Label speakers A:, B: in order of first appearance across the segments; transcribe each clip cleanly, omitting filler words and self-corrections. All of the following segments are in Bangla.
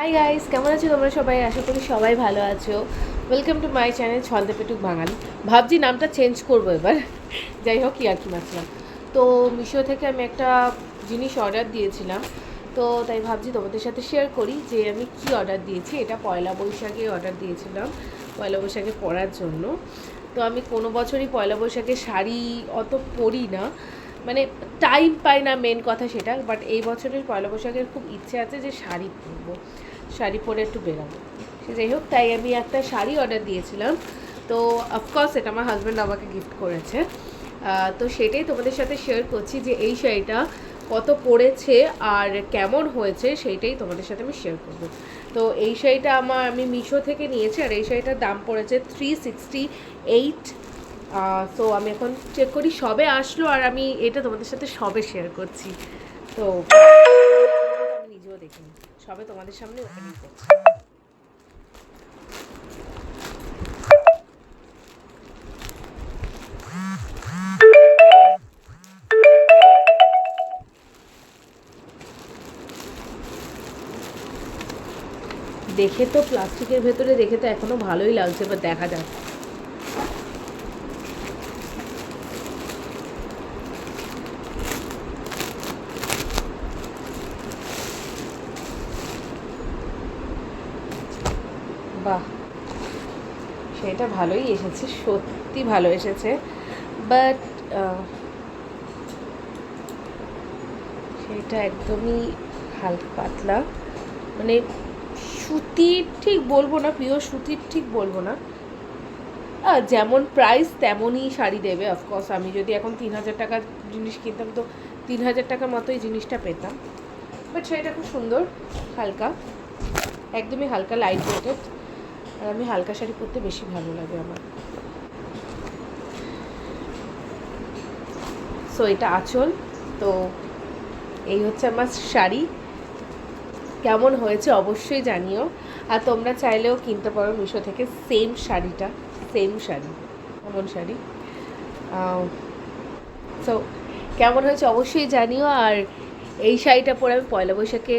A: হাই গাইস, কেমন আছো তোমরা সবাই? আশা করি সবাই ভালো আছো। ওয়েলকাম টু মাই চ্যানেল ছন্দে পেটুক বাঙালি। ভাবছি নামটা চেঞ্জ করবো এবার। যাই হোক, কি আর কি মাছলাম। তো মিশো থেকে আমি একটা জিনিস অর্ডার দিয়েছিলাম, তো তাই ভাবছি তোমাদের সাথে শেয়ার করি যে আমি কি অর্ডার দিয়েছি। এটা পয়লা বৈশাখে অর্ডার দিয়েছিলাম, পয়লা বৈশাখে পরার জন্য। তো আমি কোনো বছরই পয়লা বৈশাখে শাড়ি অত পরি না, মানে টাইম পাই না, মেন কথা সেটা। বাট এই বছরের পয়লা বৈশাখের খুব ইচ্ছে আছে যে শাড়ি পরবো, শাড়ি পরে একটু বেরাবো। সে যাই হোক, তাই আমি একটা শাড়ি অর্ডার দিয়েছিলাম। তো অফকোর্স এটা আমার হাজব্যান্ড আমাকে গিফট করেছে। তো সেটাই তোমাদের সাথে শেয়ার করছি যে এই শাড়িটা কত পড়েছে আর কেমন হয়েছে, সেইটাই তোমাদের সাথে আমি শেয়ার করবো। তো এই শাড়িটা আমি মিশো থেকে নিয়েছি, আর এই শাড়িটার দাম পড়েছে 368। সো আমি এখন চেক করি, সবে আসলো আর আমি এটা তোমাদের সাথে সবে শেয়ার করছি। তো আমি নিজেও দেখিনি, সবে তোমাদের সামনে ওপেনিং করছি। দেখে তো প্লাস্টিকের ভেতরে দেখে তো এখনো ভালোই লাগছে, এবার দেখা যাক। বাহ, সেটা ভালোই এসেছে, সত্যি ভালো এসেছে। বাট সেটা একদমই হালকা পাতলা, মানে সুতির ঠিক বলবো না, পিওর সুতির ঠিক বলবো না। যেমন প্রাইস তেমনই শাড়ি দেবে অফকোর্স। আমি যদি এখন 3,000 টাকার জিনিস কিনতাম তো 3,000 টাকার মতোই জিনিসটা পেতাম। বাট শাড়িটা খুব সুন্দর, হালকা, একদমই হালকা, লাইট ওয়েটেড। আর আমি হালকা শাড়ি পরতে বেশি ভালো লাগে আমার। সো এটা আঁচল। তো এই হচ্ছে আমার শাড়ি। কেমন হয়েছে অবশ্যই জানিও। আর তোমরা চাইলেও কিনতে পারো মিশো থেকে সেম শাড়িটা, সেম শাড়ি, এমন শাড়ি। সো কেমন হয়েছে অবশ্যই জানিও। আর এই শাড়িটা পরে আমি পয়লা বৈশাখে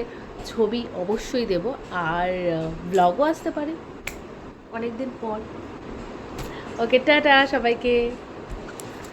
A: ছবি অবশ্যই দেব, আর ব্লগও আসতে পারে অনেক দিন পর। ওকে, টাটা সবাইকে।